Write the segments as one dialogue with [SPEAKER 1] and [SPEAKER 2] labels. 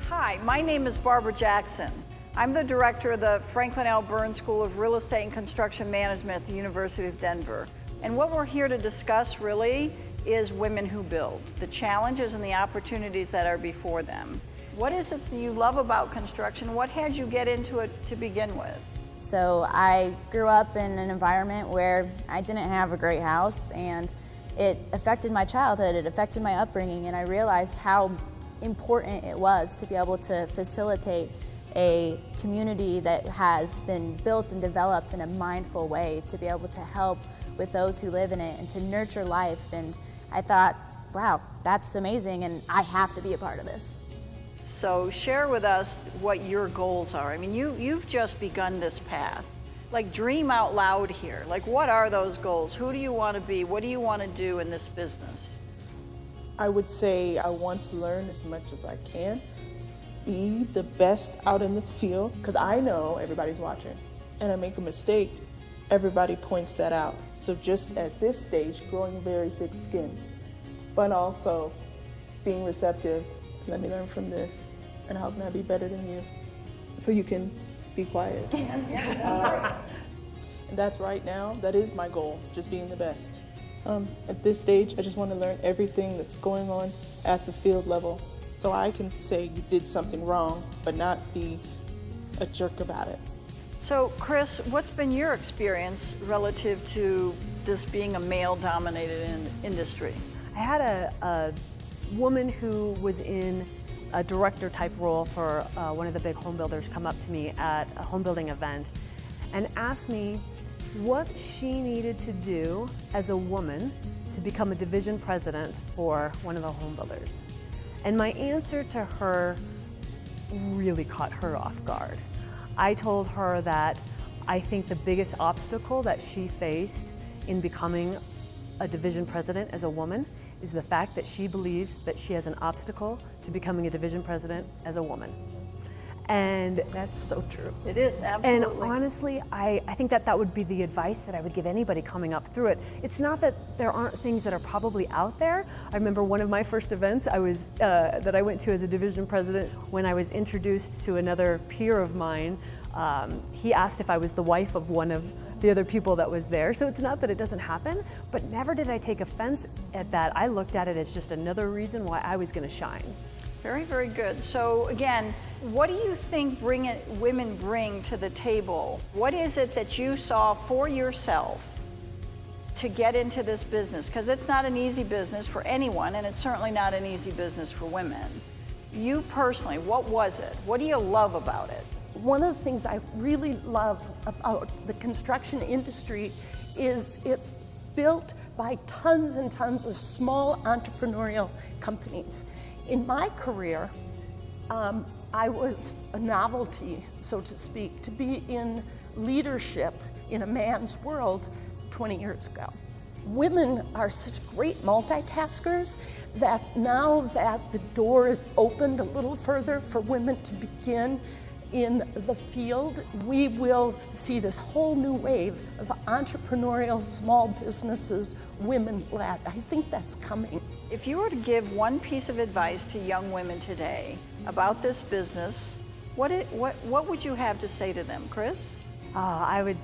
[SPEAKER 1] Hi, my name is Barbara Jackson. I'm the director of the Franklin L. Burns School of Real Estate and Construction Management at the University of Denver. And what we're here to discuss really is women who build, the challenges and the opportunities that are before them. What is it that you love about construction? What had you get into it to begin with?
[SPEAKER 2] So I grew up in an environment where I didn't have a great house, and it affected my childhood, it affected my upbringing, and I realized how important it was to be able to facilitate a community that has been built and developed in a mindful way, to be able to help with those who live in it and to nurture life. And I thought, wow, that's amazing, and I have to be a part of this.
[SPEAKER 1] So share with us what your goals are. I mean, you've just begun this path. Like, dream out loud here. Like, what are those goals? Who do you want to be? What do you want to do in this business?
[SPEAKER 3] I would say I want to learn as much as I can, be the best out in the field, because I know everybody's watching, and I make a mistake, everybody points that out. So just at this stage, growing very thick skin, but also being receptive. Let me learn from this, and how can I be better than you? So you can be quiet. And that's right now, that is my goal, just being the best. At this stage, I just want to learn everything that's going on at the field level, so I can say you did something wrong, but not be a jerk about it.
[SPEAKER 1] So, Chris, what's been your experience relative to this being a male-dominated industry?
[SPEAKER 4] I had a woman who was in a director type role for one of the big home builders come up to me at a home building event and asked me what she needed to do as a woman to become a division president for one of the home builders. And my answer to her really caught her off guard. I told her that I think the biggest obstacle that she faced in becoming a division president as a woman is the fact that she believes that she has an obstacle to becoming a division president as a woman. And
[SPEAKER 1] that's so true. It is, absolutely.
[SPEAKER 4] And honestly, I think that would be the advice that I would give anybody coming up through it. It's not that there aren't things that are probably out there. I remember one of my first events that I went to as a division president, when I was introduced to another peer of mine, he asked if I was the wife of one of the other people that was there. So it's not that it doesn't happen, but never did I take offense at that. I looked at it as just another reason why I was gonna shine.
[SPEAKER 1] Very, very good. So again, what do you think women bring to the table? What is it that you saw for yourself to get into this business? Because it's not an easy business for anyone, and it's certainly not an easy business for women. You personally, what was it? What do you love about it?
[SPEAKER 5] One of the things I really love about the construction industry is it's built by tons and tons of small entrepreneurial companies. In my career, I was a novelty, so to speak, to be in leadership in a man's world 20 years ago. Women are such great multitaskers that now that the door is opened a little further for women to begin in the field, we will see this whole new wave of entrepreneurial small businesses, women-led. I think that's coming.
[SPEAKER 1] If you were to give one piece of advice to young women today about this business, what would you have to say to them, Chris?
[SPEAKER 4] I would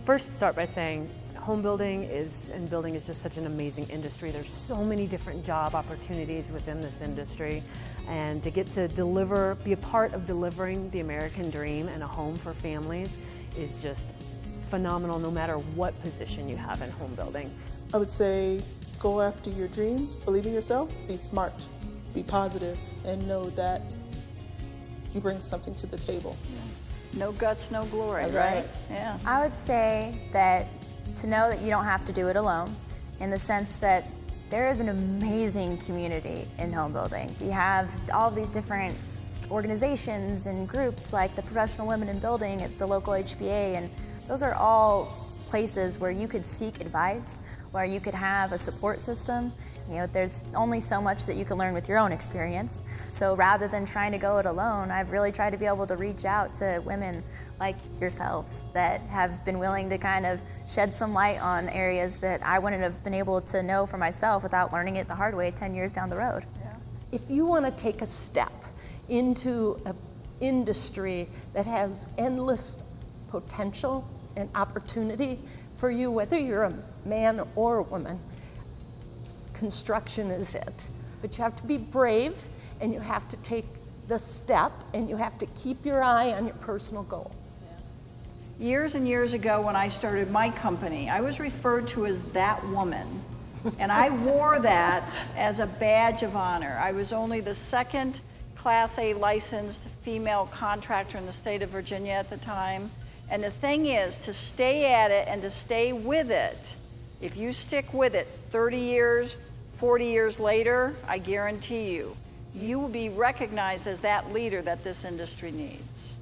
[SPEAKER 4] first start by saying home building is just such an amazing industry. There's so many different job opportunities within this industry, and to get to be a part of delivering the American dream and a home for families is just phenomenal, no matter what position you have in home building.
[SPEAKER 3] I would say go after your dreams, believe in yourself, be smart, be positive, and know that you bring something to the table.
[SPEAKER 1] Yeah. No guts, no glory,
[SPEAKER 3] That's
[SPEAKER 1] right?
[SPEAKER 3] right?
[SPEAKER 1] Yeah.
[SPEAKER 2] I would say that to know that you don't have to do it alone, in the sense that there is an amazing community in home building. You have all of these different organizations and groups like the Professional Women in Building at the local HBA, and those are all places where you could seek advice, where you could have a support system. You know, there's only so much that you can learn with your own experience. So rather than trying to go it alone, I've really tried to be able to reach out to women like yourselves that have been willing to kind of shed some light on areas that I wouldn't have been able to know for myself without learning it the hard way 10 years down the road.
[SPEAKER 5] If you want to take a step into an industry that has endless potential and opportunity for you, whether you're a man or a woman. Construction is it. But you have to be brave, and you have to take the step, and you have to keep your eye on your personal goal.
[SPEAKER 1] Years and years ago when I started my company, I was referred to as that woman. And I wore that as a badge of honor. I was only the second Class A licensed female contractor in the state of Virginia at the time. And the thing is, to stay at it and to stay with it, if you stick with it 30 years, 40 years later, I guarantee you, you will be recognized as that leader that this industry needs.